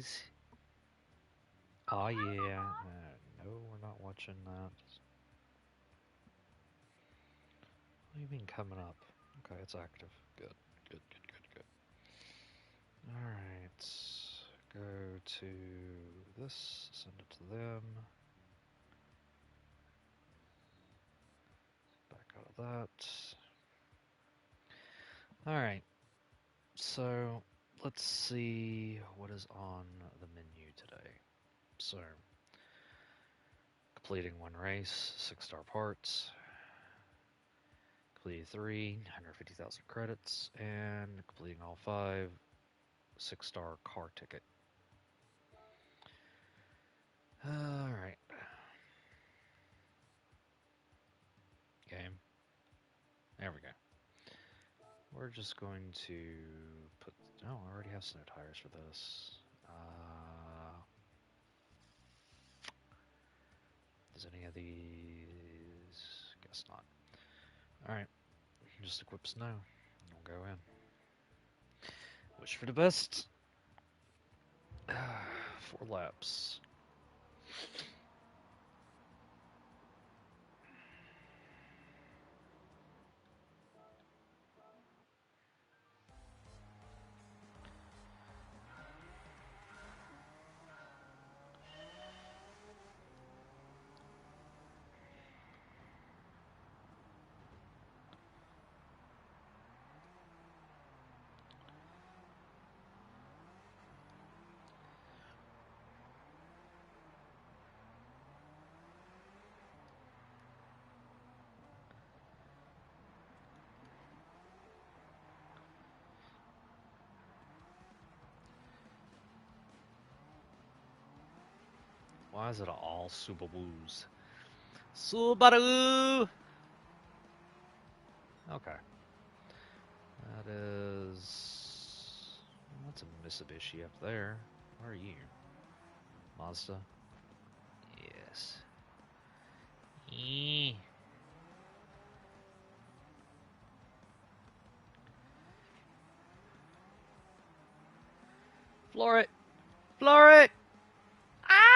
please. Oh yeah. No, we're not watching that. What do you mean coming up? Okay, it's active. Good. Good, good, good, good. Alright. Go to this, send it to them. Back out of that. Alright. So let's see what is on the menu today. So completing one race, 6-star parts. Completing 3, 150,000 credits, and completing all 5, 6-star car ticket. Alright. Game. There we go. We're just going to put... Oh, I already have snow tires for this. Does any of these... Guess not. Alright. Just equip snow. We'll go in. Wish for the best. 4 laps. Why is it all Subarus? Subaru! Okay. That is... That's a Mitsubishi up there. Where are you? Mazda? Yes. Eee. Floor it! Floor it! Ah!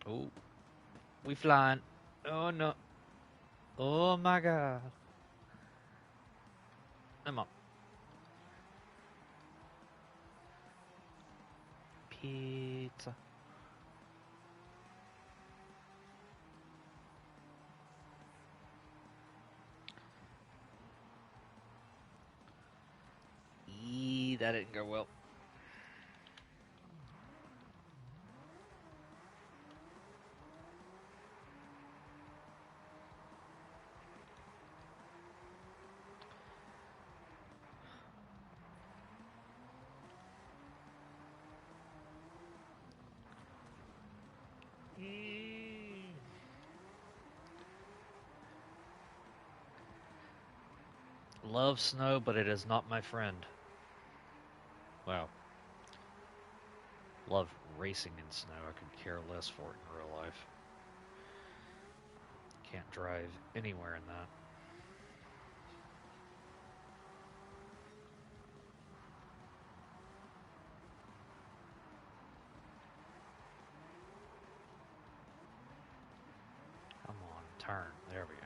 Oh, we flying. Oh no. Oh my god. Come on. Pizza. Eee, that didn't go well. Eee. Love snow, but it is not my friend. Wow. Love racing in snow. I could care less for it in real life. Can't drive anywhere in that. Come on, turn. There we go.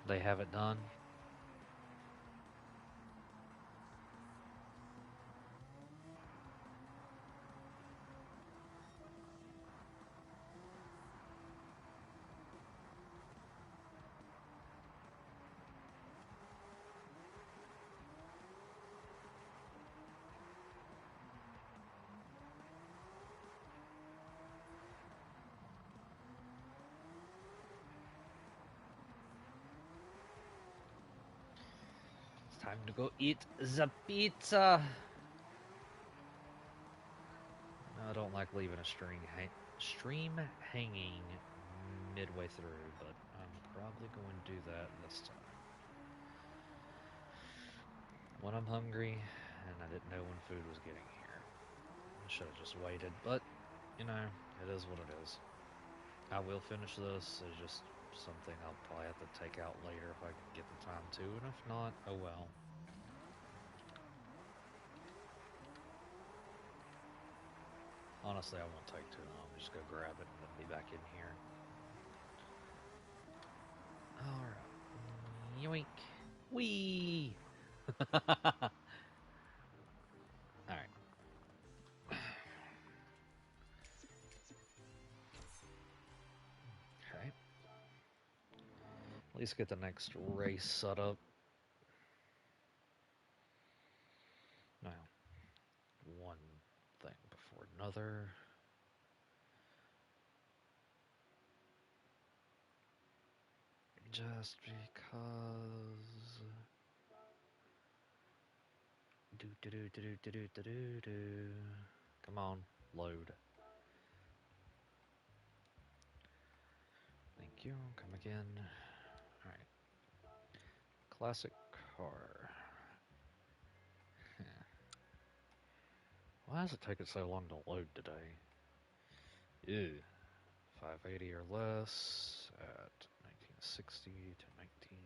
They have it done. Time to go eat the pizza. I don't like leaving a stream hanging midway through, but I'm probably going to do that this time. When I'm hungry and I didn't know when food was getting here. I should have just waited, but, you know, it is what it is. I will finish this. It's just something I'll probably have to take out later if I can get the time to, and if not, oh well. Honestly, I won't take too long. Just go grab it and then be back in here. Alright. Yoink. Whee! Alright. Okay. At least get the next race set up. Now, one thing before another. Just because. Do do do do do do do do do. Come on, load. Thank you. Come again. Alright. Classic car. Why is it taking so long to load today? Ew. 580 or less at 1960 to 1989.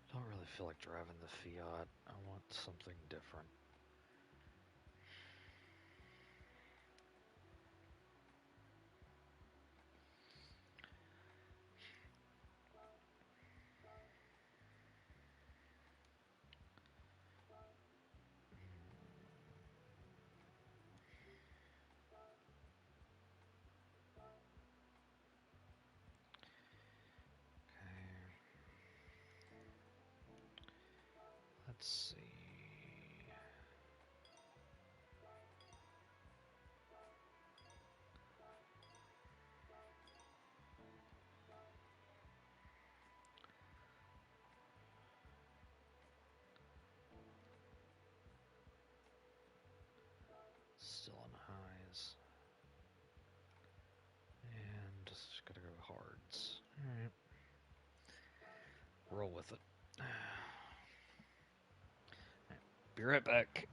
I don't really feel like driving the Fiat. I want something different. Okay. Let's see. Still on highs. And just gotta go hards. Alright. Roll with it. Right. Be right back.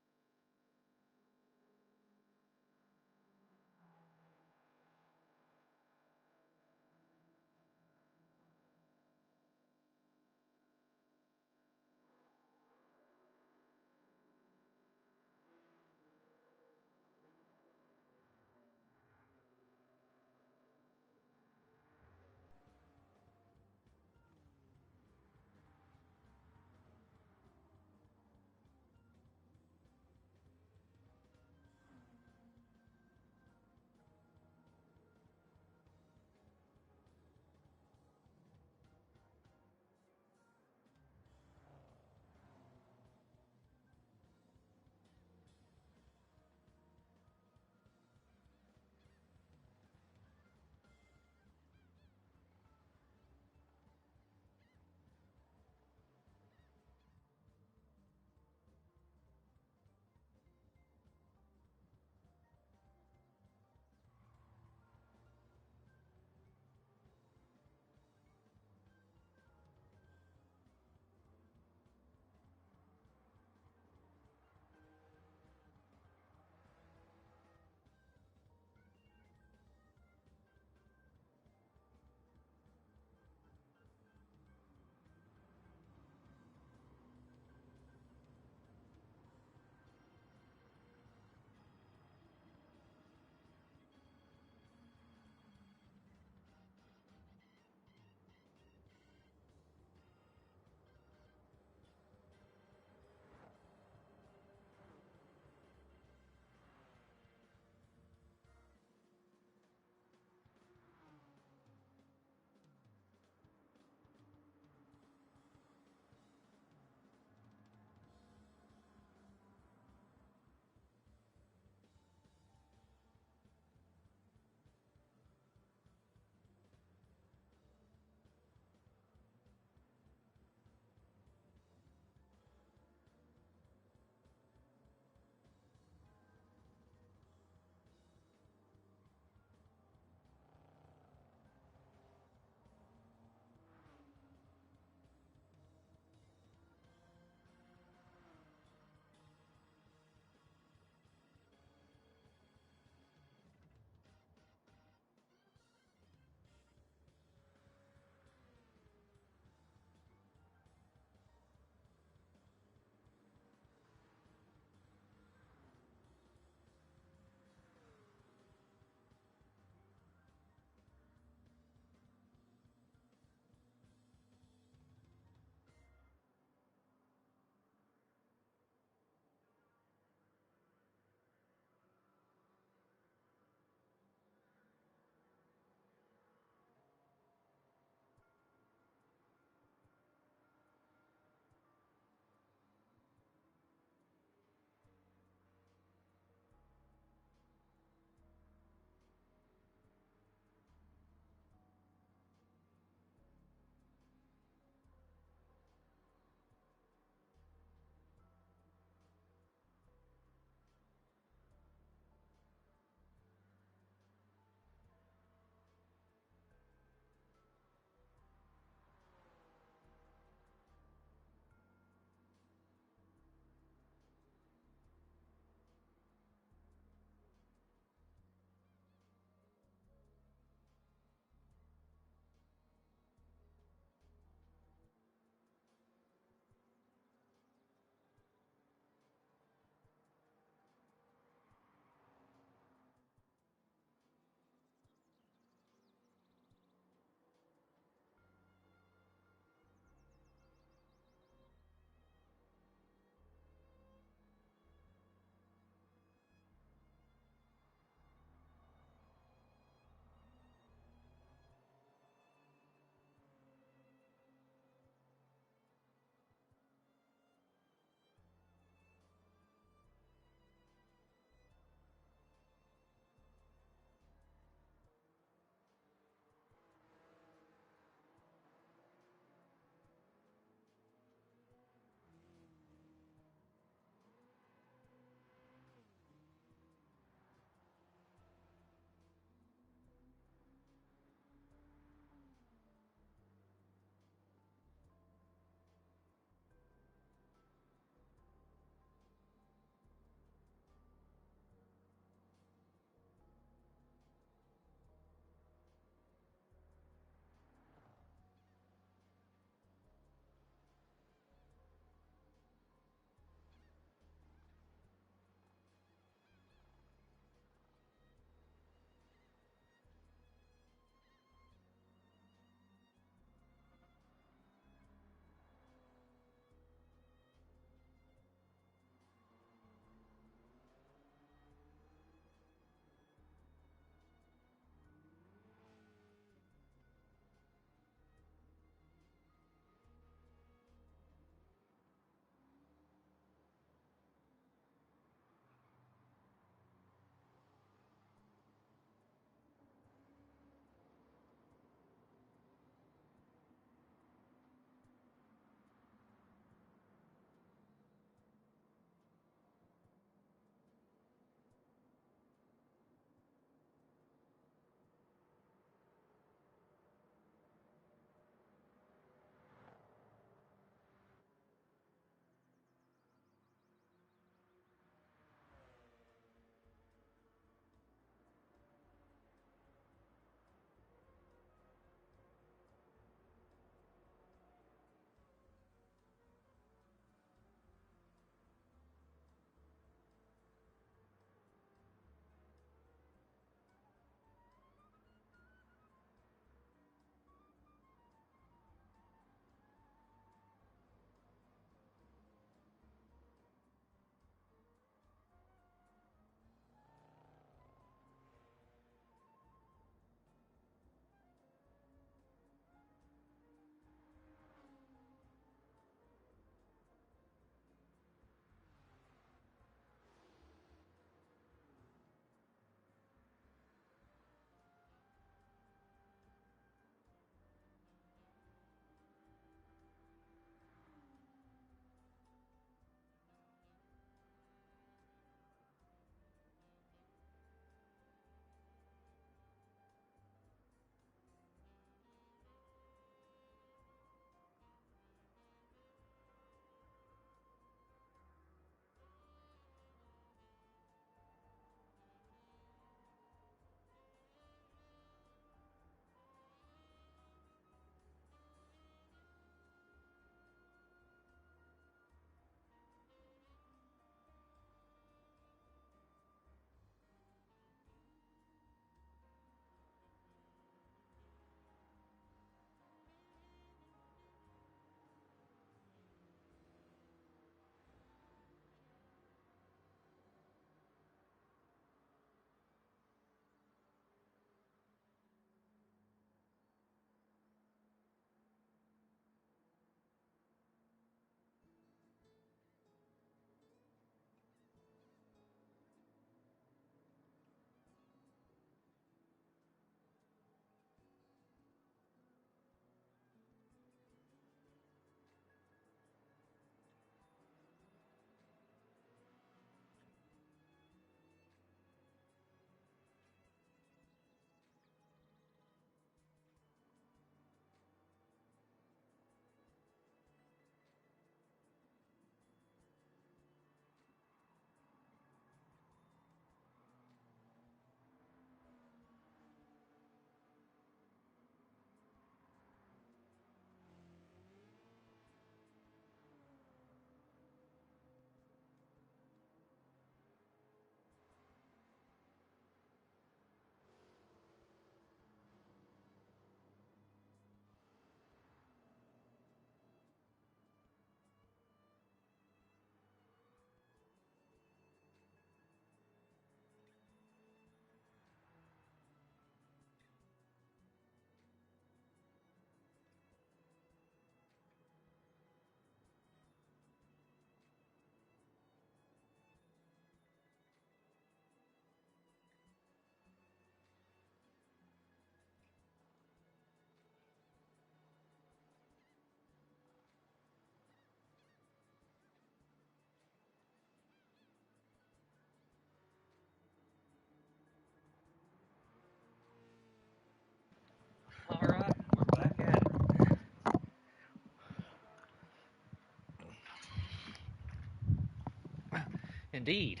Indeed.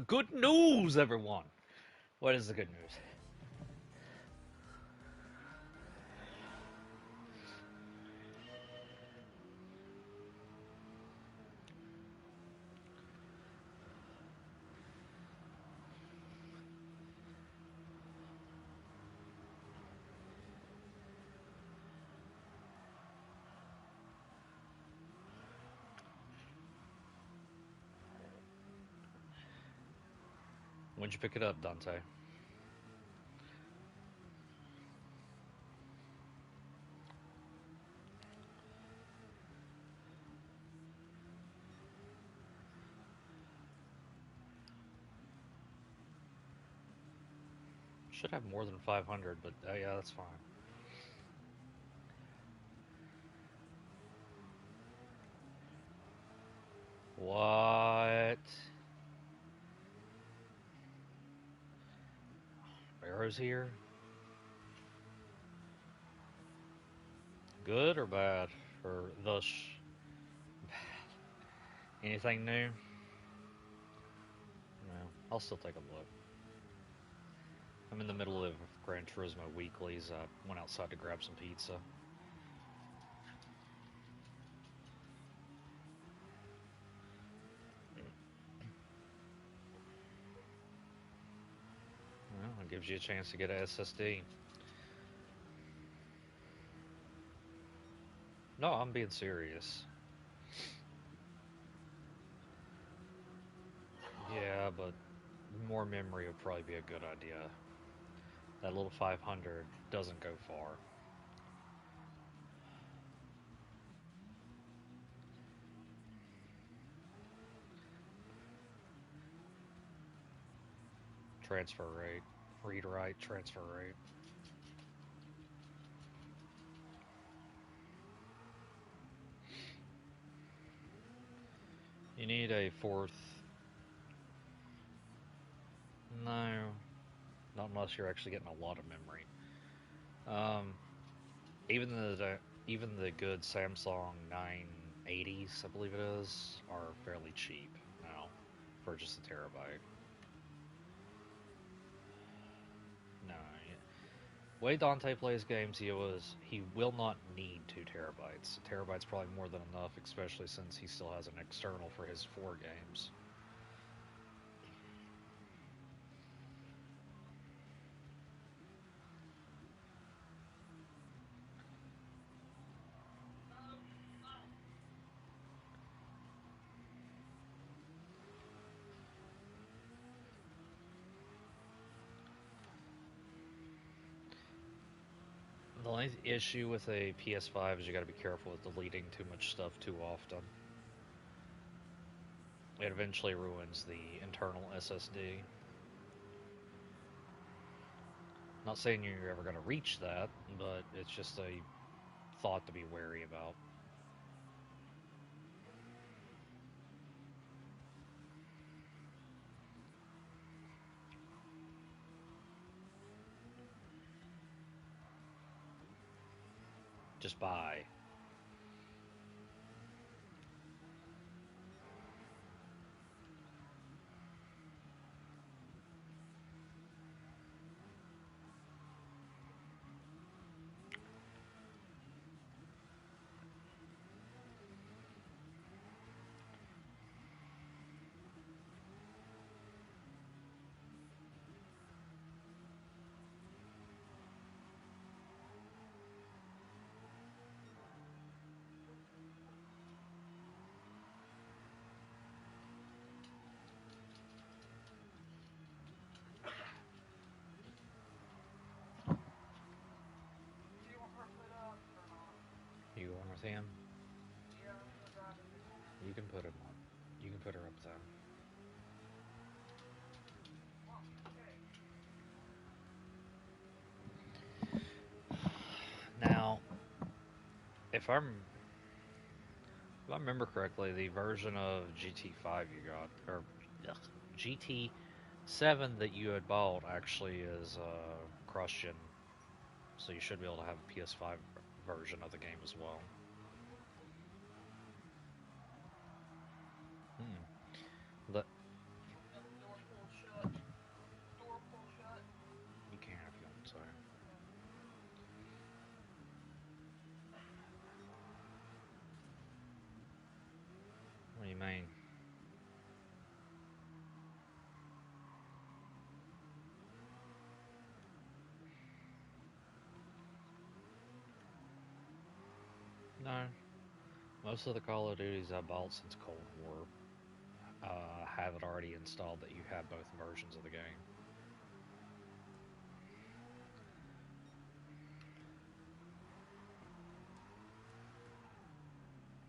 Good news, everyone. What is the good news? When'd you pick it up, Dante? Should have more than 500, but yeah, that's fine. What? Arrows here? Good or bad? Or thus? Anything new? No. I'll still take a look. I'm in the middle of Gran Turismo weeklies. I went outside to grab some pizza. Well, it gives you a chance to get a SSD. No, I'm being serious. Yeah, but more memory would probably be a good idea. That little 500 doesn't go far. Transfer rate. Read write, transfer rate. You need a fourth. No, not unless you're actually getting a lot of memory. Um, even the good Samsung 980s, I believe it is, are fairly cheap now for just a terabyte. No, way Dante plays games, he will not need 2 terabytes. A terabyte's probably more than enough, especially since he still has an external for his 4 games. The only issue with a PS5 is you got to be careful with deleting too much stuff too often. It eventually ruins the internal SSD. Not saying you're ever going to reach that, but it's just a thought to be wary about. Just buy. You going with him? You can put him on. You can put her up then. Now, if I'm if I remember correctly, the version of GT5 you got, or ugh, GT7 that you had bought, actually is cross-gen, so you should be able to have a PS5 version of the game as well. The you can if you want to. What do you mean? No. Most of the Call of Duties I bought since Cold War have it already installed that you have both versions of the game.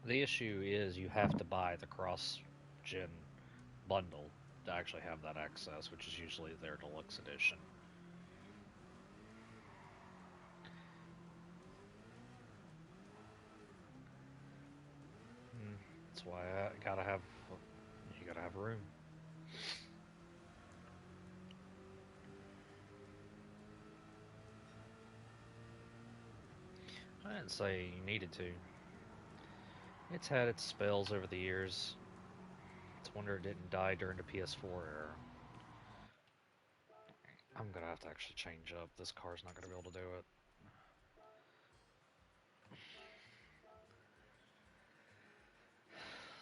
The issue is you have to buy the cross-gen bundle to actually have that access, which is usually their deluxe edition. That's why you gotta have room. I didn't say you needed to. It's had its spells over the years. It's a wonder it didn't die during the PS4 era. I'm gonna have to actually change up. This car's not gonna be able to do it.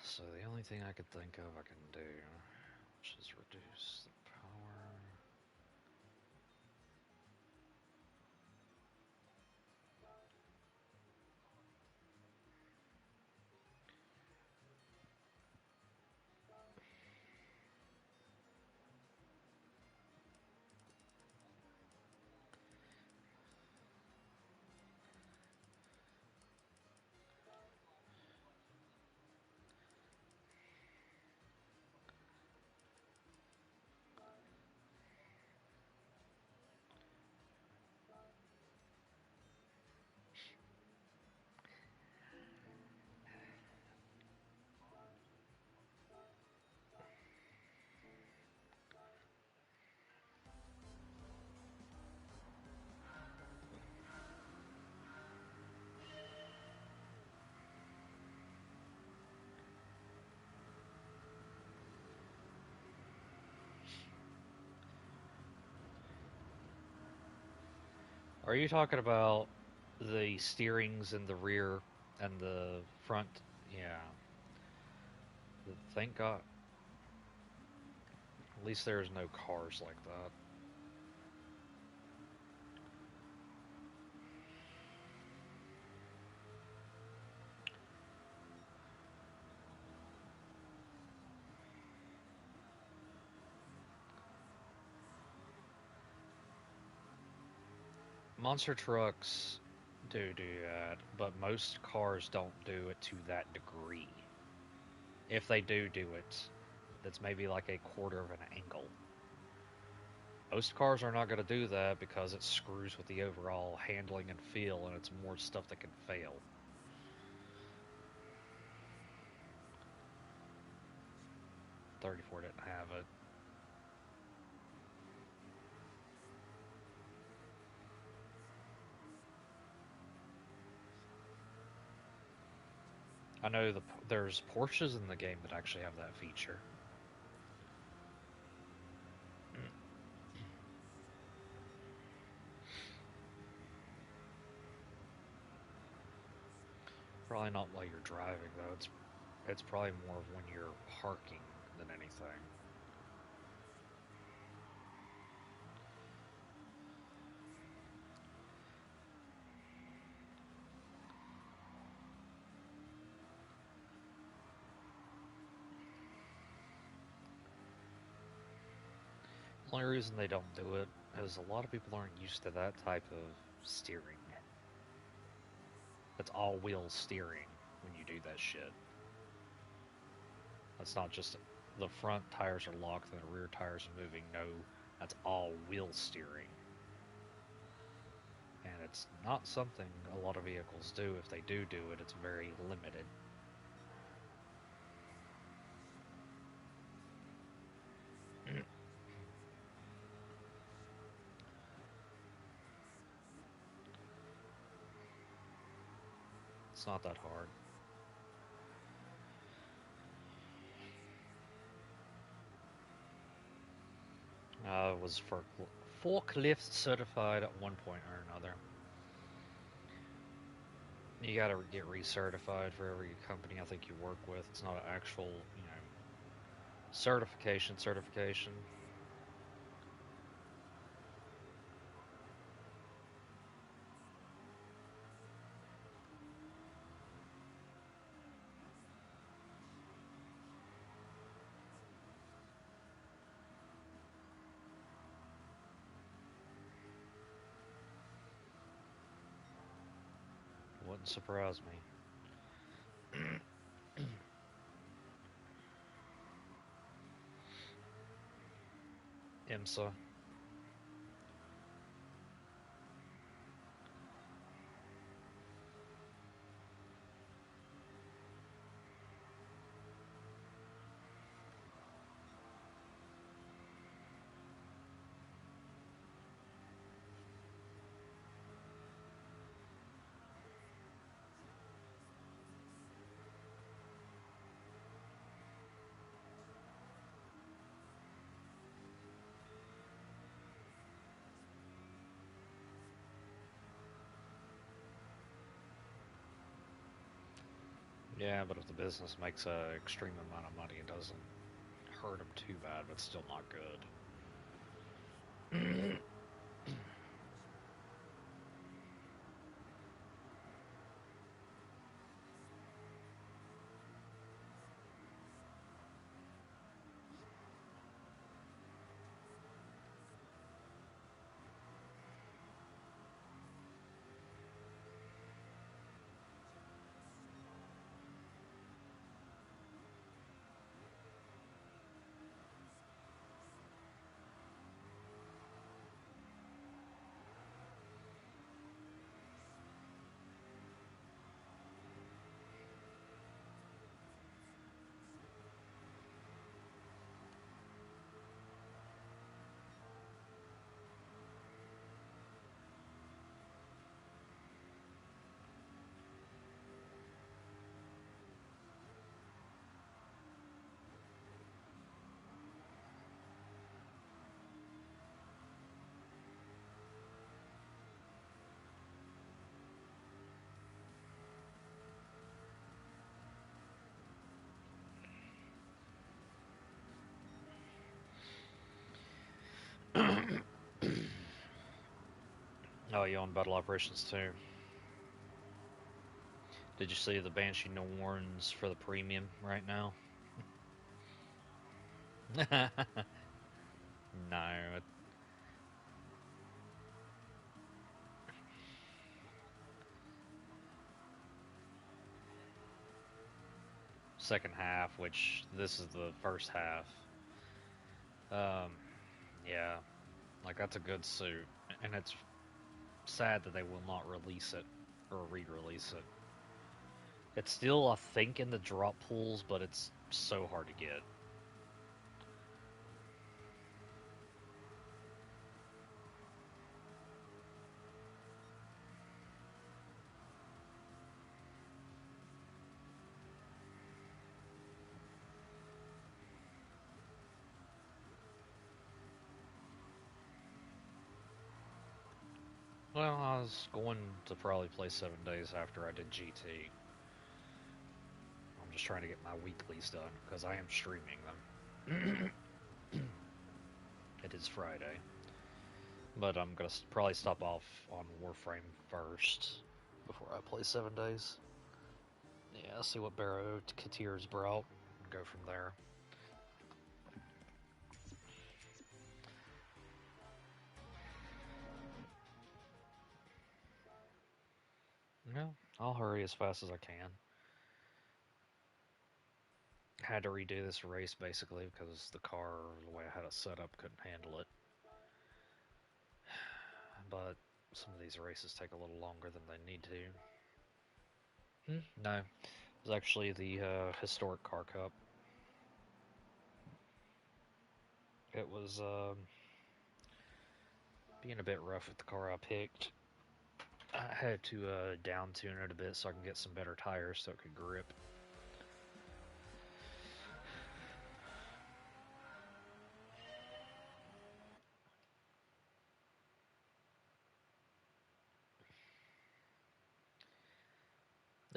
So the only thing I could think of I can do, which is reduce the power. Are you talking about the steerings in the rear and the front? Yeah. Thank God. At least there's no cars like that. Monster trucks do that, but most cars don't do it to that degree. If they do it, that's maybe like a quarter of an angle. Most cars are not going to do that because it screws with the overall handling and feel, and it's more stuff that can fail. 34 didn't have it. I know there's Porsches in the game that actually have that feature. Probably not while you're driving though. It's probably more of when you're parking than anything. The only reason they don't do it is a lot of people aren't used to that type of steering. It's all wheel steering when you do that shit. That's not just the front tires are locked and the rear tires are moving. No, that's all wheel steering. And it's not something a lot of vehicles do. If they do it, it's very limited. It's not that hard. was forklift certified at one point or another. You got to get recertified for every company I think you work with. It's not an actual, certification. Wouldn't surprise me. IMSA. Yeah, but if the business makes a extreme amount of money, it doesn't hurt them too bad, but still not good. Oh, you on Battle Operations too? Did you see the Banshee Norns for the premium right now? No. Second half, which this is the first half. Um, yeah, like that's a good suit, and it's sad that they will not release it or re-release it. It's still, I think, in the drop pools, but it's so hard to get. Well, I was going to probably play 7 days after I did GT. I'm just trying to get my weeklies done because I am streaming them. It is Friday, but I'm gonna probably stop off on Warframe first before I play 7 days. Yeah, see what Barrow Katir's brought and go from there. Yeah, I'll hurry as fast as I can. Had to redo this race basically because the car, the way I had it set up, couldn't handle it. But some of these races take a little longer than they need to. No, it was actually the historic car cup. It was being a bit rough with the car I picked. I had to down tune it a bit so I can get some better tires so it could grip.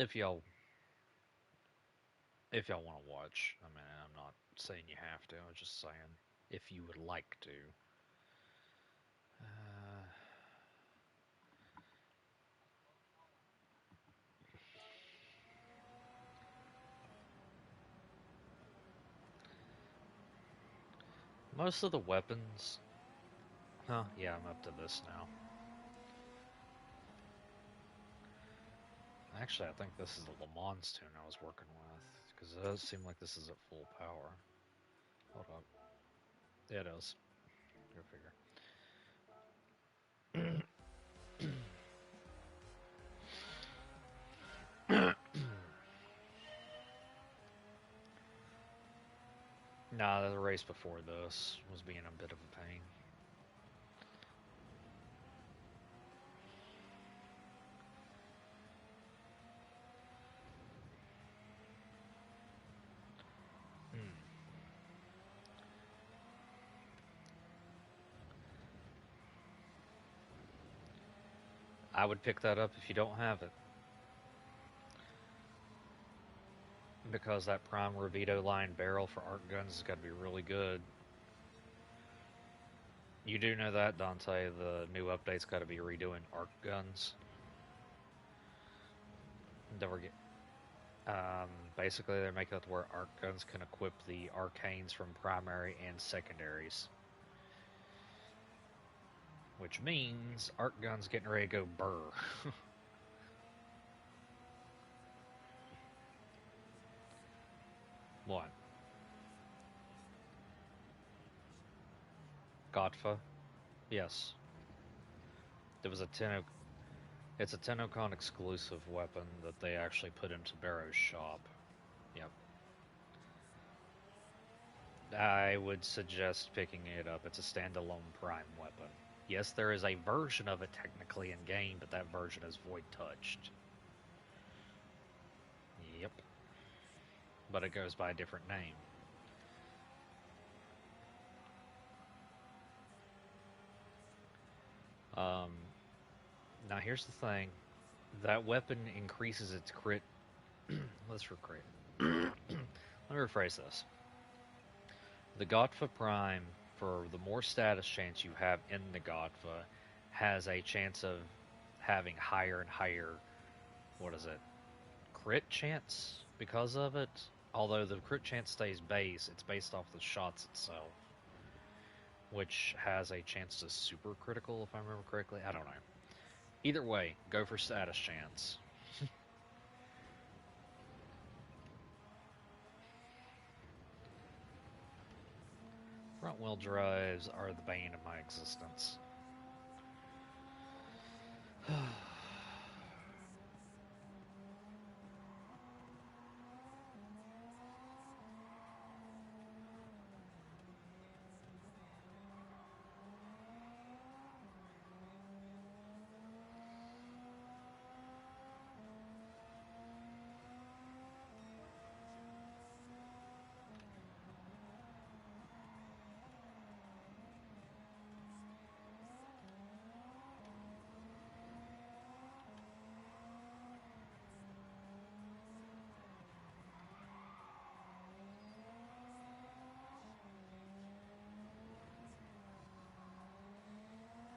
If y'all if y'all want to watch, I mean, I'm not saying you have to. I'm just saying if you would like to. Uh, most of the weapons. Huh? Yeah, I'm up to this now. Actually, I think this is the Le Mans tune I was working with because it does seem like this is at full power. Hold up. Yeah, it is. Go figure. Nah, the race before this was being a bit of a pain. Hmm. I would pick that up if you don't have it. Because that Prime Revito line barrel for arc guns has got to be really good. You do know that, Dante, the new update's got to be redoing arc guns. Don't forget. Basically, they're making it to where arc guns can equip the arcanes from primary and secondaries. Which means arc guns getting ready to go burr. What? Godfa? Yes. There was a It's a Tenocon exclusive weapon that they actually put into Barrow's shop. Yep. I would suggest picking it up. It's a standalone Prime weapon. Yes, there is a version of it technically in game, but that version is void touched. Yep. But it goes by a different name. Um, Now here's the thing. That weapon increases its crit. Let's recrit. Let me rephrase this. The Godfa Prime, for the more status chance you have in the Godfa, has a chance of having higher and higher, what is it, crit chance because of it. Although the crit chance stays base, it's based off the shots itself, which has a chance to super critical, if I remember correctly. I don't know. Either way, go for status chance. Front wheel drives are the bane of my existence.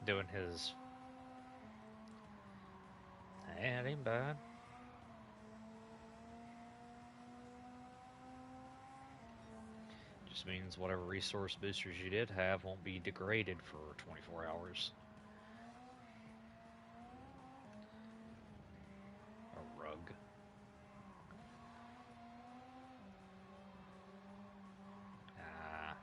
Doing his. Hey, it ain't bad. Just means whatever resource boosters you did have won't be degraded for 24 hours. A rug. Ah.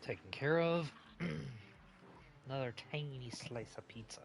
taken care of. Another tiny slice of pizza.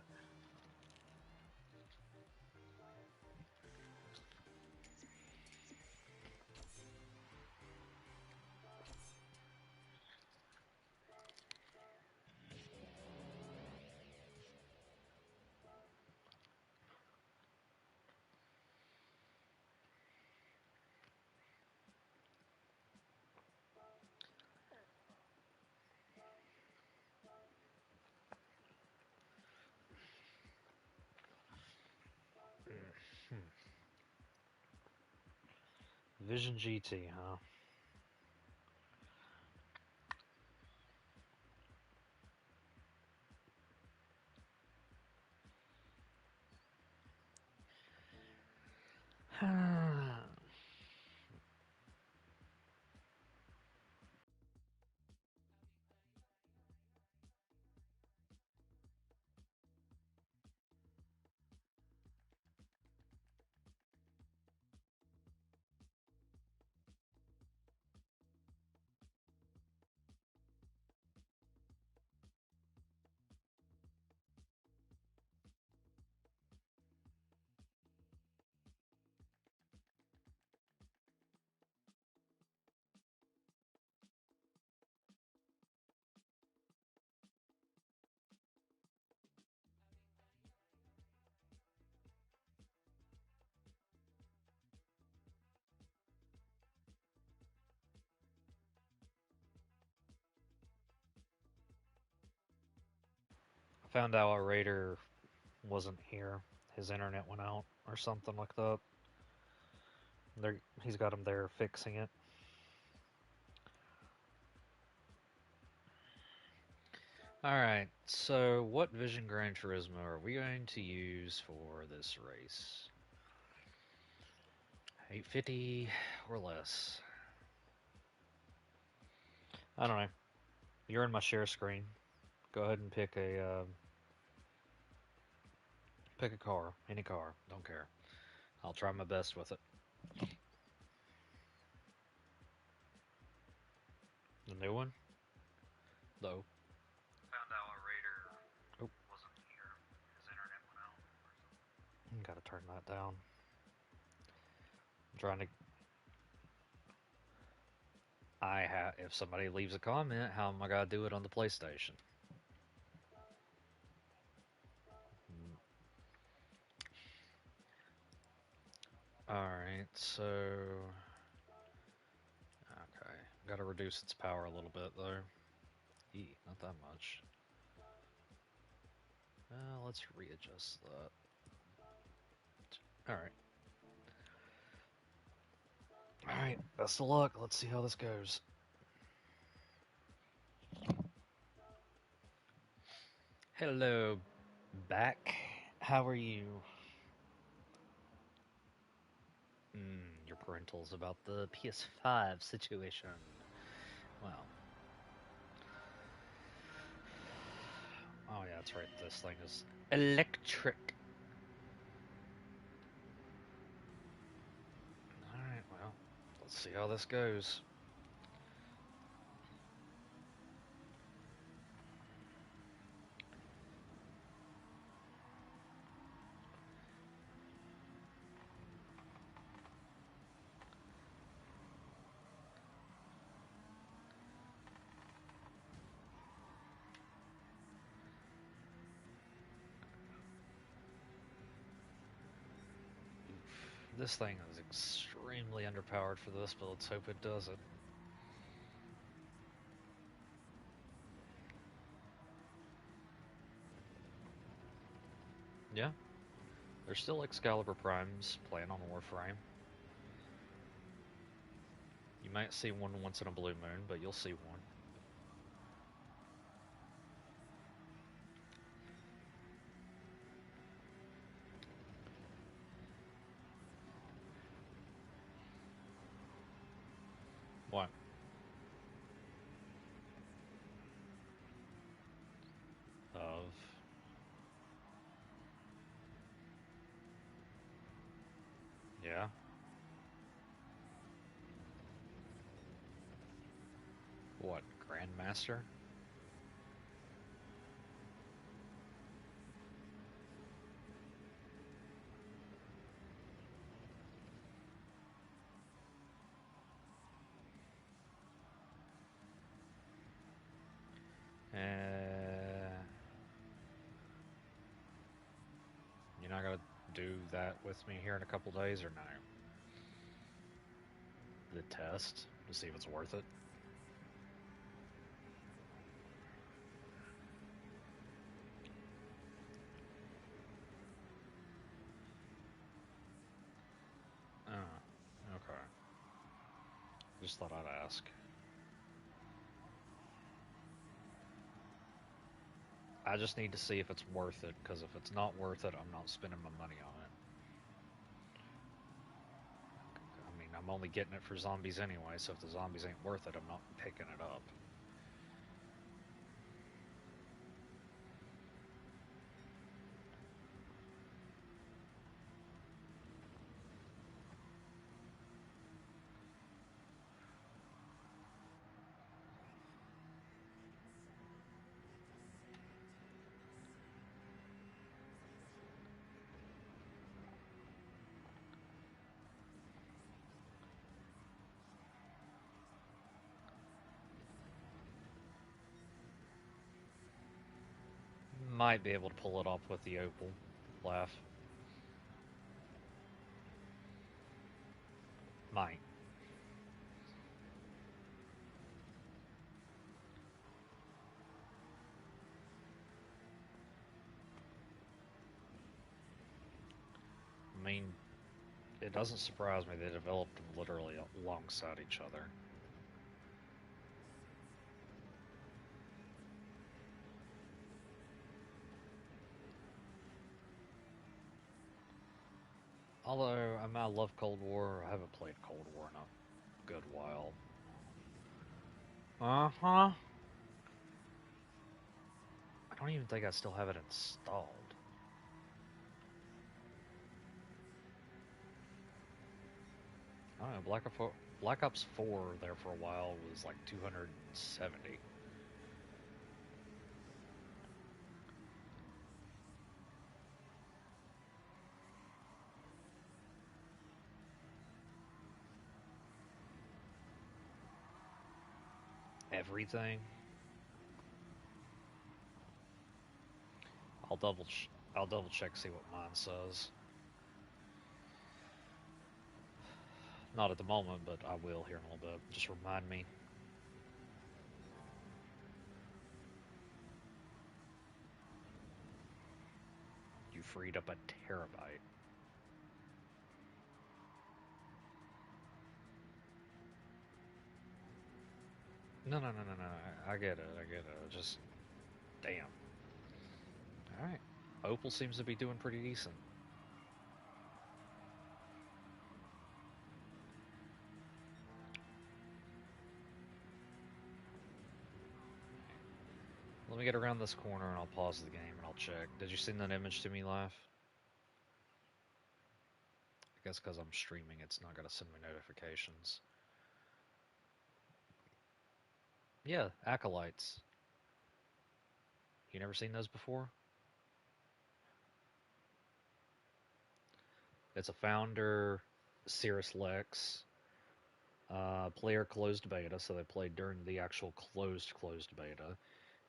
Vision GT, huh? Found out our raider wasn't here. His internet went out or something like that. He's got him there fixing it. Alright, so what Vision Gran Turismo are we going to use for this race? 850 or less. I don't know. You're in my share screen. Go ahead and pick a car, any car, don't care. I'll try my best with it. The new one? Though. Found out our raider wasn't here. His internet went out. Gotta turn that down. I'm trying to. If somebody leaves a comment, how am I gonna do it on the PlayStation? Alright, so. Okay. Gotta reduce its power a little bit, though. Not that much. Let's readjust that. Alright. Alright, best of luck. Let's see how this goes. Hello, back. How are you? Your parentals about the PS5 situation. Well. Oh, yeah, that's right. This thing is electric. Alright, well, let's see how this goes. This thing is extremely underpowered for this, but let's hope it does it. Yeah. There's still Excalibur Primes playing on Warframe. You might see one once in a blue moon, but you'll see one. What? Of... Yeah. What, Grandmaster? Uh, you're not gonna do that with me here in a couple days, or no? The test to see if it's worth it. Oh, okay. Just thought I'd ask. I just need to see if it's worth it, because if it's not worth it, I'm not spending my money on it. I mean, I'm only getting it for zombies anyway, so if the zombies ain't worth it, I'm not picking it up. Might be able to pull it off with the opal laugh. Might. I mean, it doesn't surprise me they developed them literally alongside each other. Although I love Cold War, I haven't played Cold War in a good while. Uh huh. I don't even think I still have it installed. I don't know. Black Ops 4 there for a while was like 270. Everything. I'll double check see what mine says. Not at the moment, but I will here in a little bit. Just remind me. You freed up a terabyte. No, no, no, no, no. I get it. I get it. Just damn. All right. Opal seems to be doing pretty decent. Let me get around this corner and I'll pause the game and I'll check. Did you send that image to me live? I guess because I'm streaming, it's not going to send me notifications. Yeah, acolytes. You never seen those before? It's a founder, Cirrus Lex, player closed beta, so they played during the actual closed beta,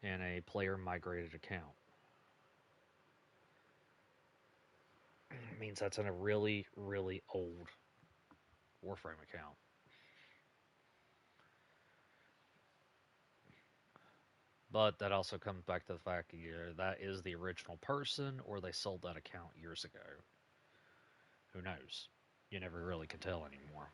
and a player migrated account. It means that's in a really, really old Warframe account. But that also comes back to the fact either that is the original person or they sold that account years ago. Who knows? You never really can tell anymore.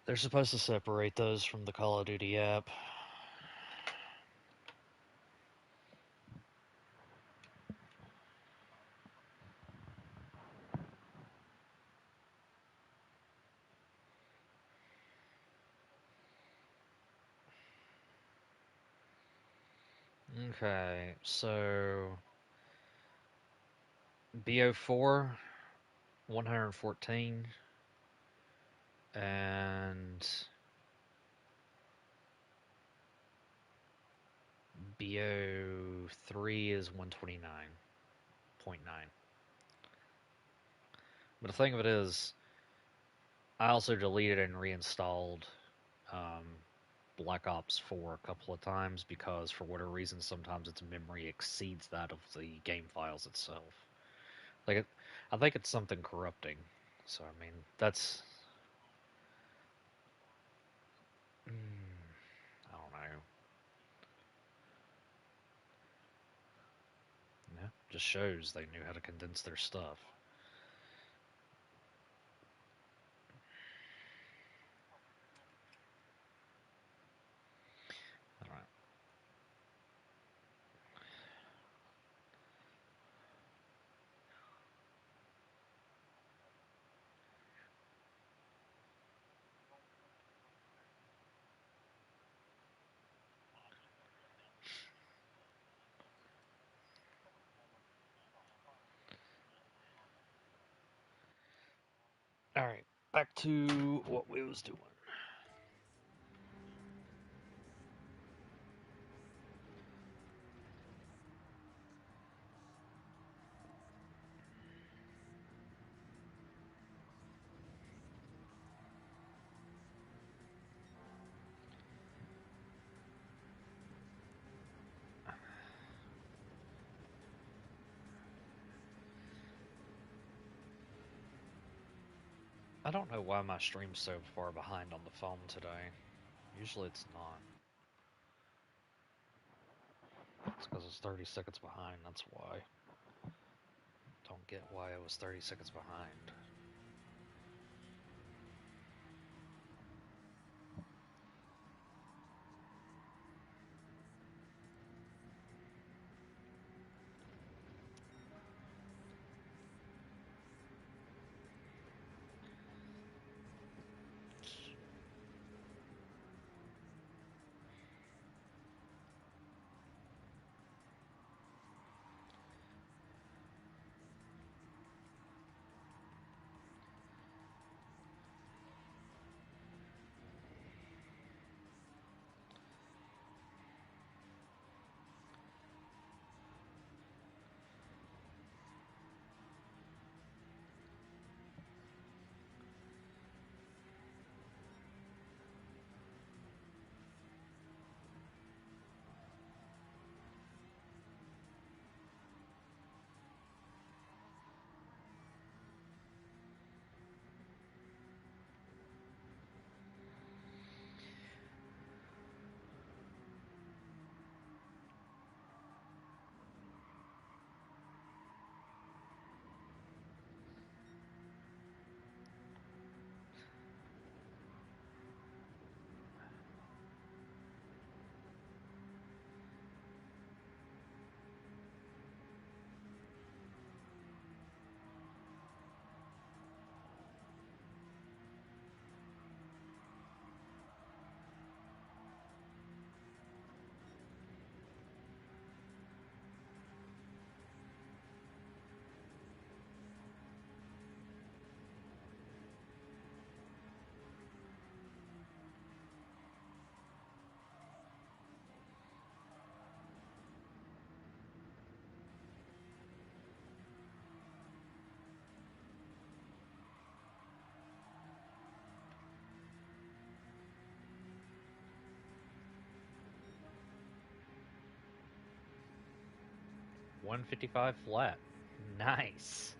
They're supposed to separate those from the Call of Duty app. Okay, so BO4, 114, and BO3 is 129.9. But the thing of it is, I also deleted and reinstalled um, Black Ops 4 a couple of times because, for whatever reason, sometimes its memory exceeds that of the game files itself. Like, I think it's something corrupting. So, I mean, that's. I don't know. Yeah, just shows they knew how to condense their stuff. All right. All right. Back to what we was doing. I don't know why my stream's so far behind on the phone today. Usually it's not. It's because it's 30 seconds behind, that's why. Don't get why it was 30 seconds behind. $155 flat. Nice.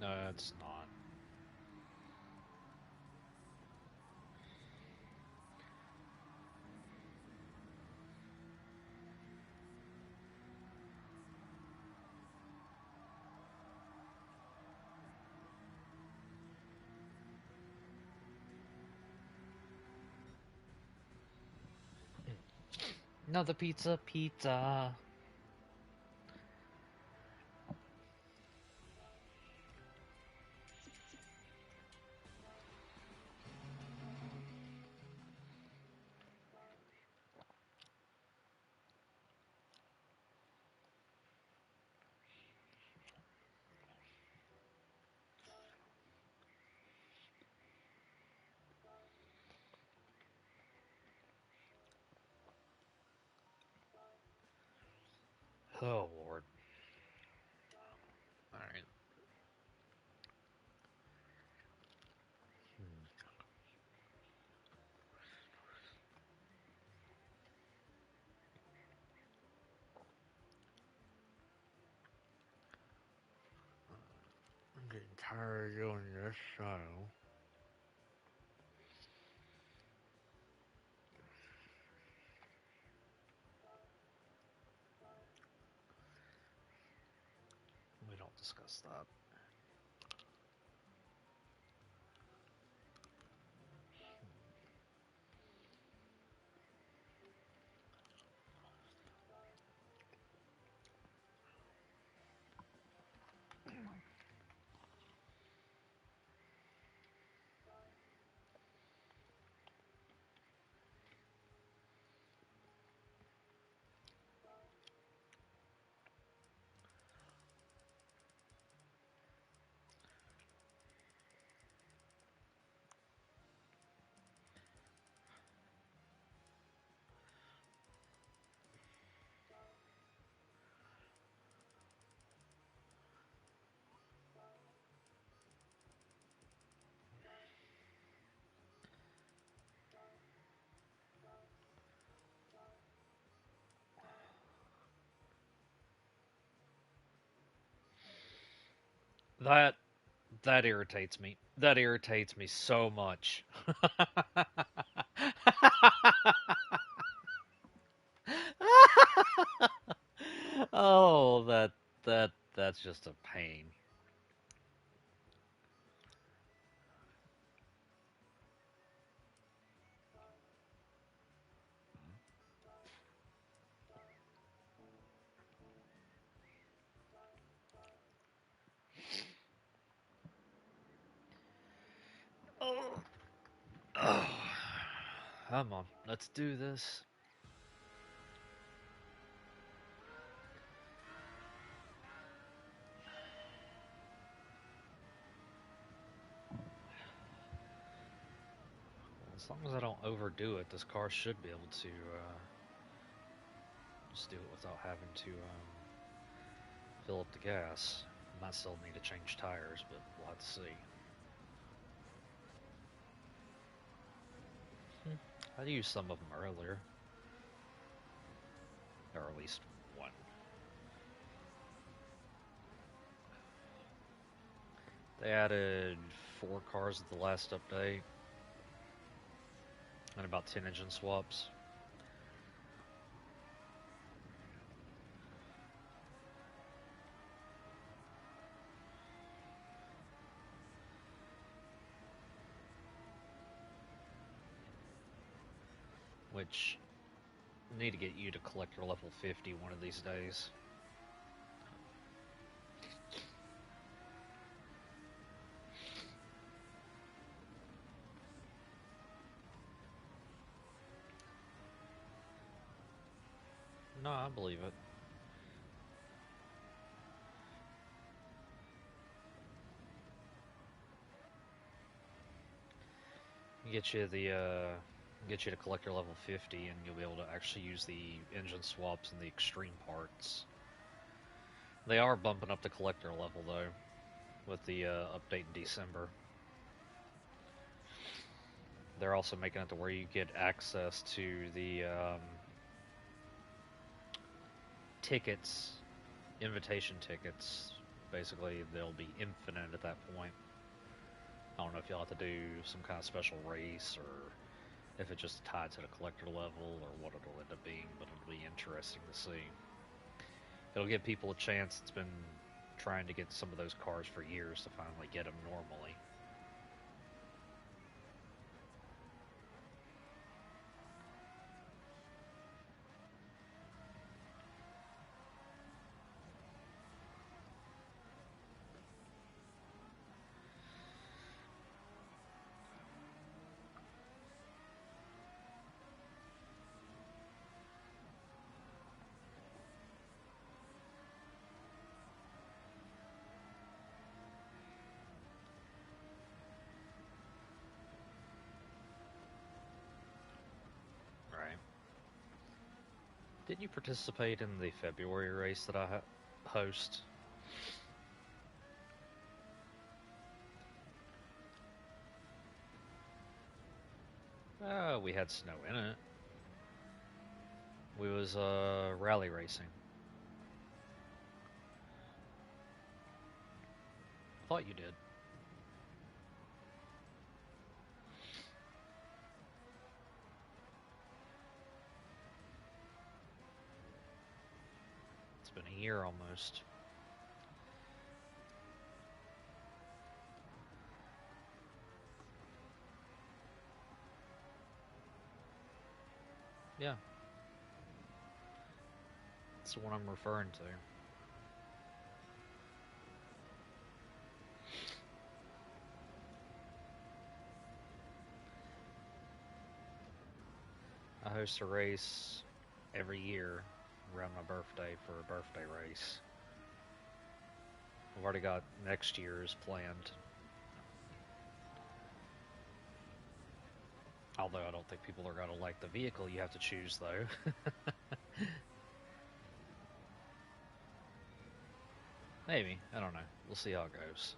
No, it's not. Another pizza, pizza. Oh, Lord. Alright. I'm getting tired of doing this show. We don't discuss that. That that irritates me. That irritates me so much. Oh, that's just a pain. Oh, oh. Come on, let's do this. As long as I don't overdo it, this car should be able to just do it without having to fill up the gas. Might still need to change tires, but we'll have to see. I used some of them earlier, or at least one. They added 4 cars at the last update, and about 10 engine swaps. Which need to get you to collector level 50 one of these days. No, I believe it. Get you the get you to collector level 50, and you'll be able to actually use the engine swaps and the extreme parts. They are bumping up the collector level though, with the update in December. They're also making it to where you get access to the tickets, invitation tickets Basically, they'll be infinite at that point. I don't know if you'll have to do some kind of special race or if it's just tied to the collector level or what it'll end up being, but it'll be interesting to see. It'll give people a chance that's been trying to get some of those cars for years to finally get them normally. Right. Didn't you participate in the February race that I host? We had snow in it. We was rally racing. I thought you did. It's been a year almost. Yeah, that's the one I'm referring to. I host a race every year around my birthday for a birthday race. I've already got next year's planned. Although I don't think people are going to like the vehicle you have to choose, though. Maybe. I don't know. We'll see how it goes.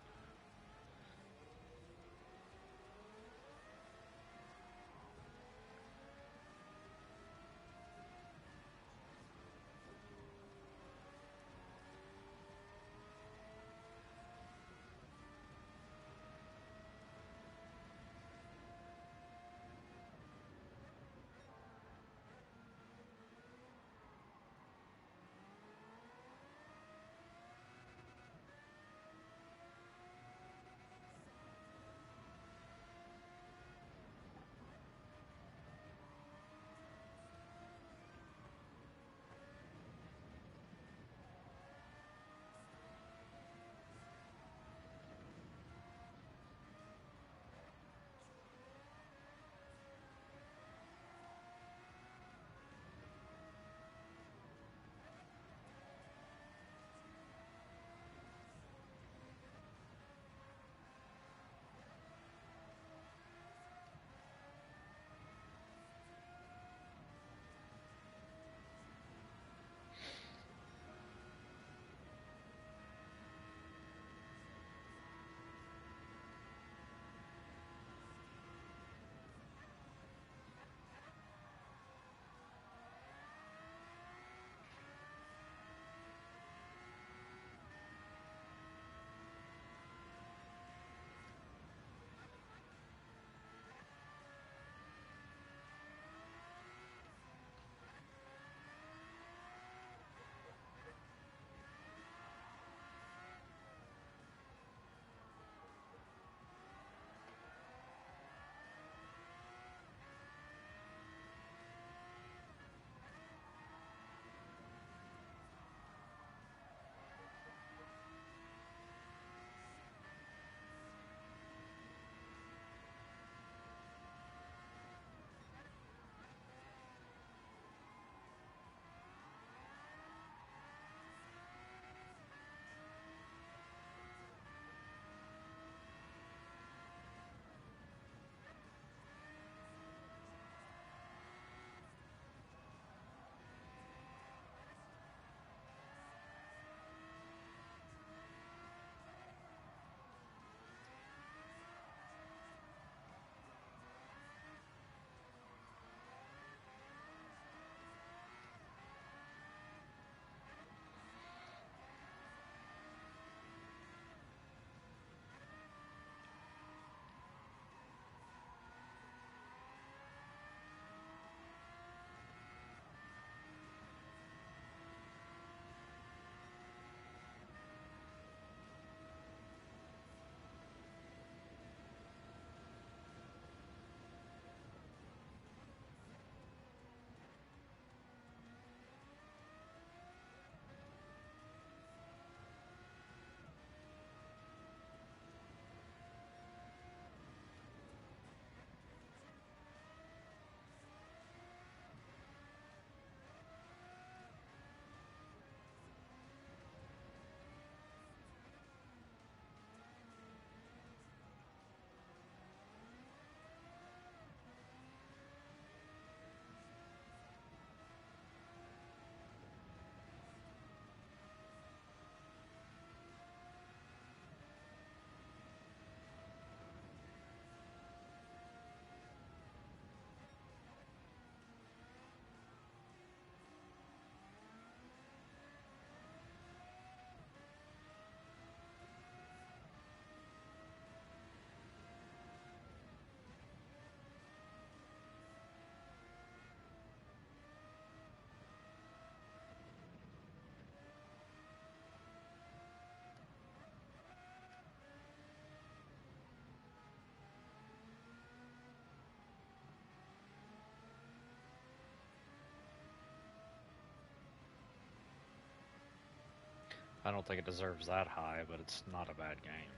I don't think it deserves that high, but it's not a bad game.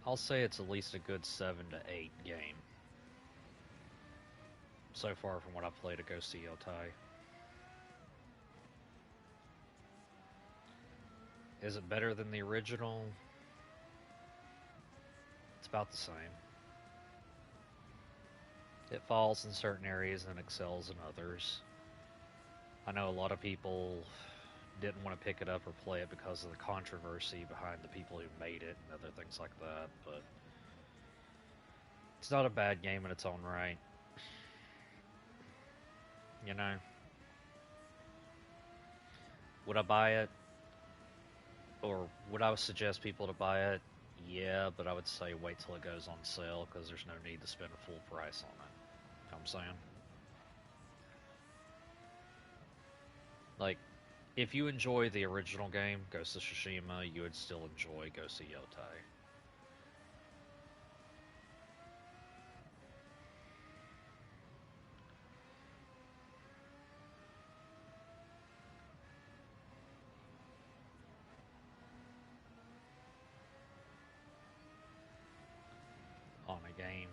I'll say it's at least a good 7 to 8 game so far from what I've played of Ghost of Yotai. Is it better than the original? It's about the same. It falls in certain areas and excels in others. I know a lot of people didn't want to pick it up or play it because of the controversy behind the people who made it and other things like that, but it's not a bad game in its own right. You know? Would I buy it? Or would I suggest people to buy it? Yeah, but I would say wait till it goes on sale because there's no need to spend a full price on it. You know what I'm saying? Like, if you enjoy the original game, Ghost of Tsushima, you would still enjoy Ghost of Yotai. On a game.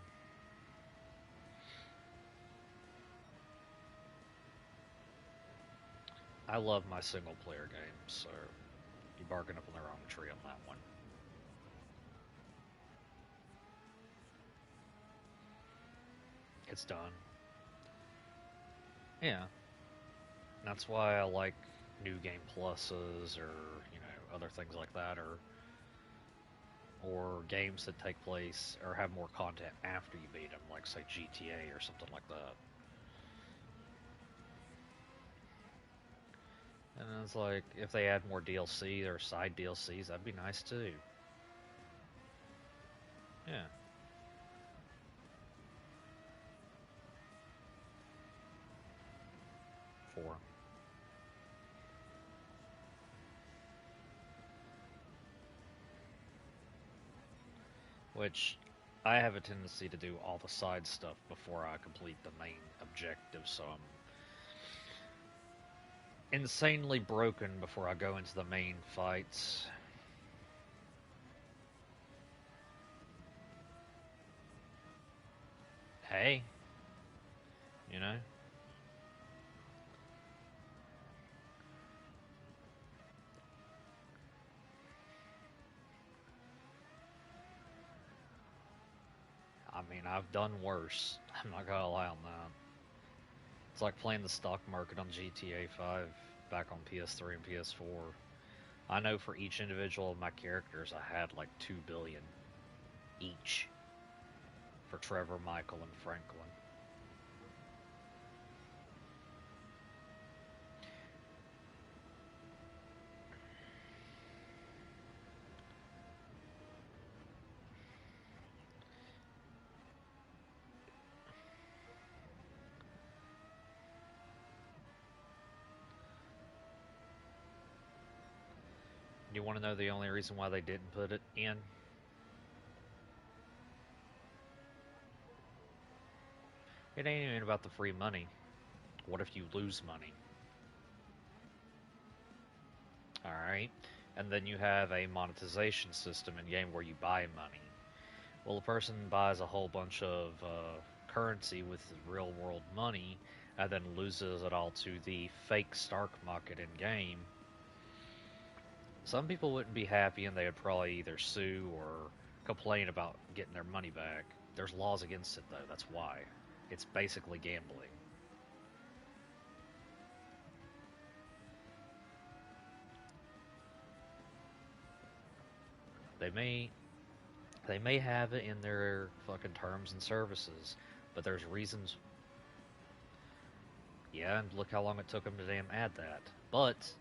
I love my single player games, so you bargain up on the wrong tree on that one. It's done. Yeah. That's why I like new game pluses or, other things like that, or games that take place or have more content after you beat them, like say GTA or something like that. And it's like if they add more DLC or side DLCs, that'd be nice too. Yeah. 4. Which I have a tendency to do all the side stuff before I complete the main objective, so I'm insanely broken before I go into the main fights. Hey, you know? I mean, I've done worse. I'm not gonna lie on that. It's like playing the stock market on GTA 5 back on PS3 and PS4. I know for each individual of my characters, I had like 2 billion each for Trevor, Michael, and Franklin. You want to know the only reason why they didn't put it in? It ain't even about the free money. What if you lose money? Alright? And then you have a monetization system in game where you buy money. Well, a person buys a whole bunch of currency with real world money and then loses it all to the fake stock market in game. Some people wouldn't be happy and they would probably either sue or complain about getting their money back. There's laws against it though, that's why. It's basically gambling. They may they may have it in their fucking terms and services, but there's reasons. Yeah, and look how long it took them to damn add that. But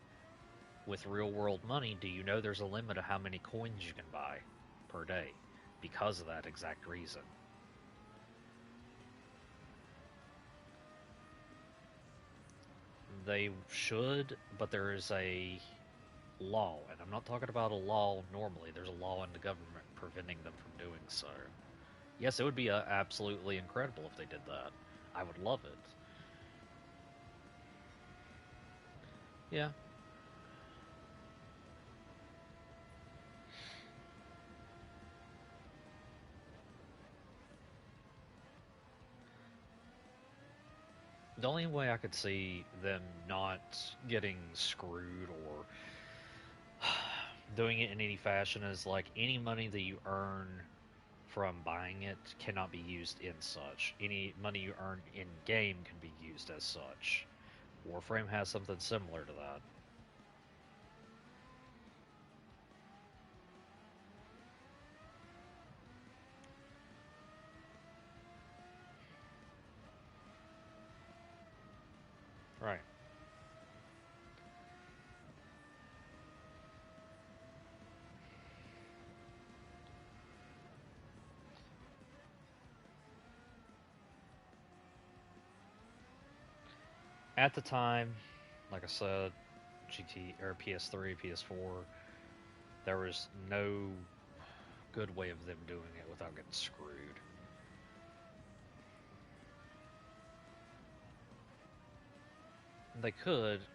with real world money, do you know there's a limit of how many coins you can buy per day because of that exact reason? They should, but there is a law, and I'm not talking about a law normally. There's a law in the government preventing them from doing so. Yes, it would be absolutely incredible if they did that. I would love it. Yeah. The only way I could see them not getting screwed or doing it in any fashion is like any money that you earn from buying it cannot be used in such. Any money you earn in game can be used as such. Warframe has something similar to that. Right. At the time, like I said, GT or PS3, PS4, there was no good way of them doing it without getting screwed. They could,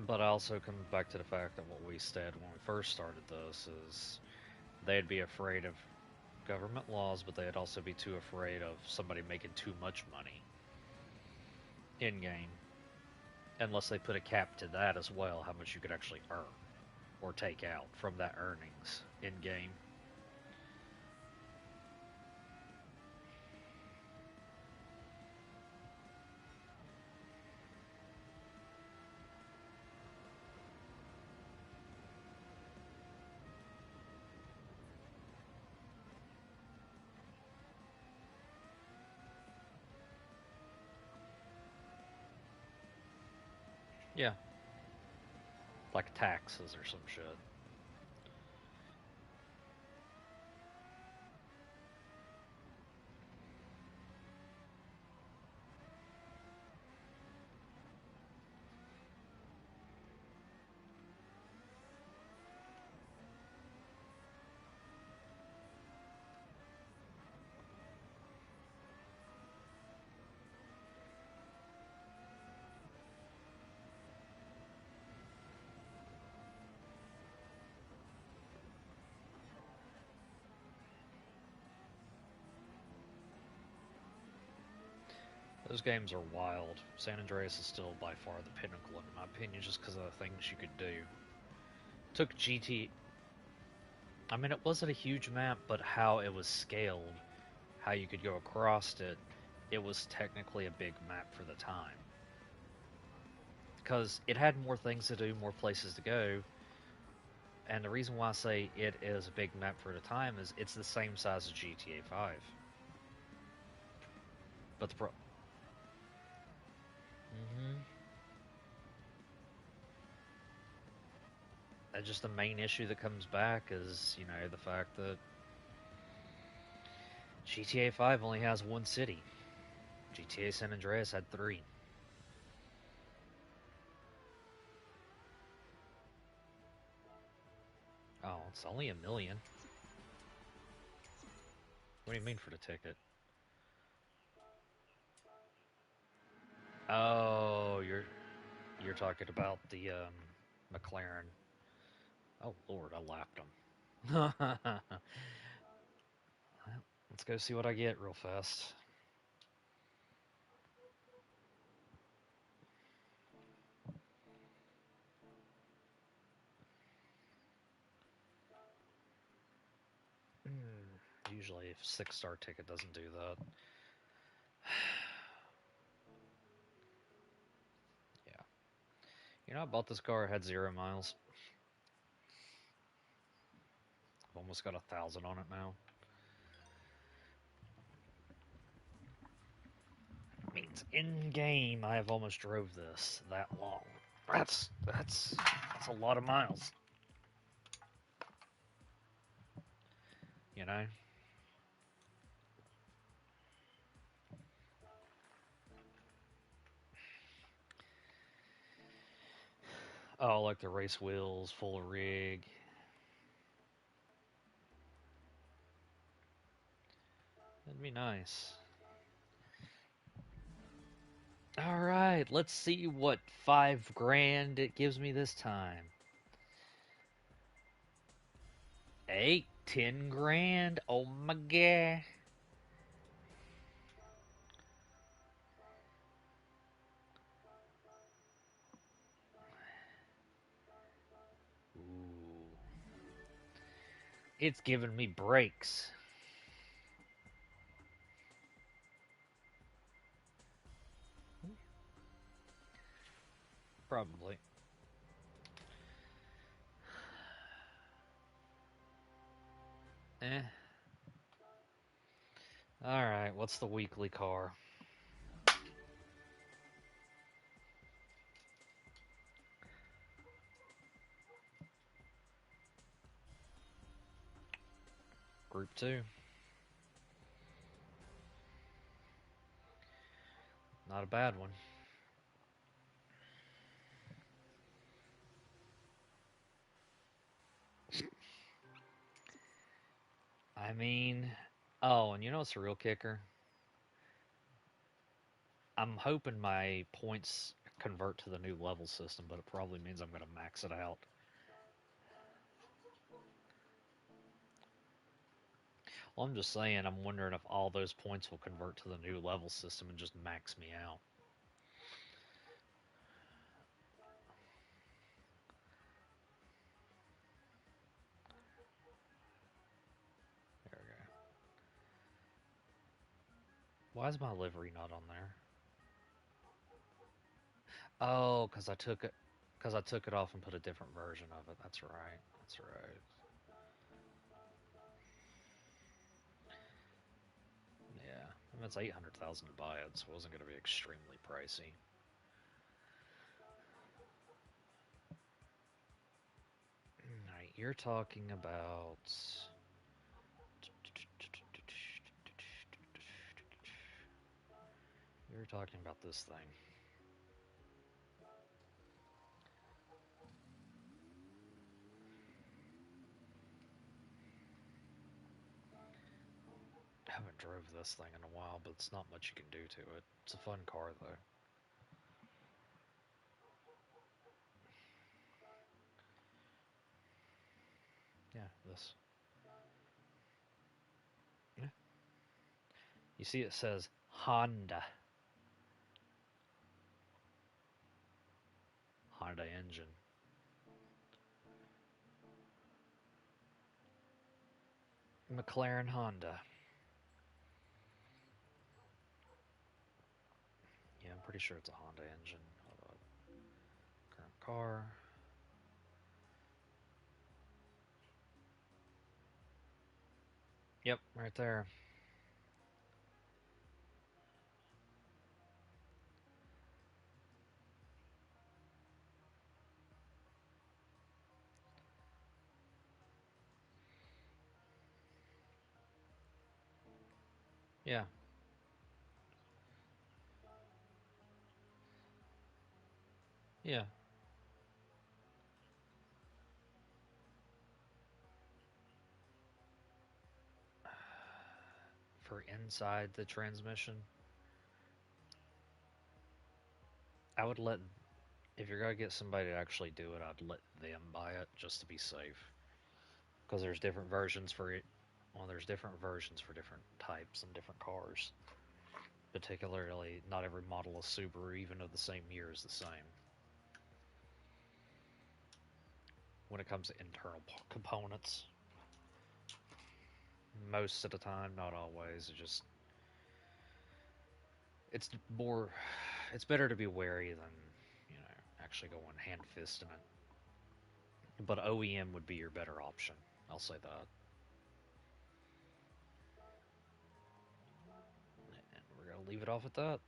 but I also come back to the fact that what we said when we first started this is they'd be afraid of government laws, but they'd also be too afraid of somebody making too much money in game, unless they put a cap to that as well, how much you could actually earn or take out from that earnings in game. Yeah, like taxes or some shit. Those games are wild. San Andreas is still by far the pinnacle, in my opinion, just because of the things you could do. Took GT. I mean, it wasn't a huge map, but how it was scaled, how you could go across it, it was technically a big map for the time. Because it had more things to do, more places to go, and the reason why I say it is a big map for the time is it's the same size as GTA 5. But the pro. Mm-hmm. And just the main issue that comes back is, the fact that GTA 5 only has one city. GTA San Andreas had three. Oh, it's only 1 million. What do you mean for the ticket? Oh, you're talking about the McLaren. Oh Lord, I lapped him. Well, let's go see what I get real fast. Usually, if 6-star ticket doesn't do that. Yeah. I bought this car. It had 0 miles. I've almost got 1,000 on it now. I mean, Since in game, I have almost drove this that long. That's a lot of miles. You know. Oh, like the race wheels, full rig. That'd be nice. All right, let's see what 5 grand it gives me this time. 8, 10 grand. Oh my god. Ooh. It's giving me breaks. Probably. Eh. Alright, what's the weekly car? Group 2. Not a bad one. I mean, oh, and you know what's the real kicker? I'm hoping my points convert to the new level system, but it probably means I'm going to max it out. Well, I'm just saying, I'm wondering if all those points will convert to the new level system and just max me out. There we go. Why is my livery not on there? Oh, because I took it off and put a different version of it. That's right. That's right. Yeah, and that's 800,000 to buy it, so it wasn't going to be extremely pricey. All right, you're talking about. You're talking about this thing. I haven't drove this thing in a while, but it's not much you can do to it. It's a fun car, though. Yeah, this. Yeah. You see, it says Honda. Honda engine. McLaren Honda. Yeah, I'm pretty sure it's a Honda engine. Hold on. Current car. Yep, right there. Yeah, yeah. For inside the transmission, I would let. If you're gonna get somebody to actually do it, I'd let them buy it just to be safe. Because there's different versions for it. Well, there's different versions for different types and different cars. Particularly, not every model of Subaru, even of the same year, is the same. When it comes to internal components, most of the time, not always. It's more, it's better to be wary than actually going hand fist in it. But OEM would be your better option. I'll say that. And we're gonna leave it off at that.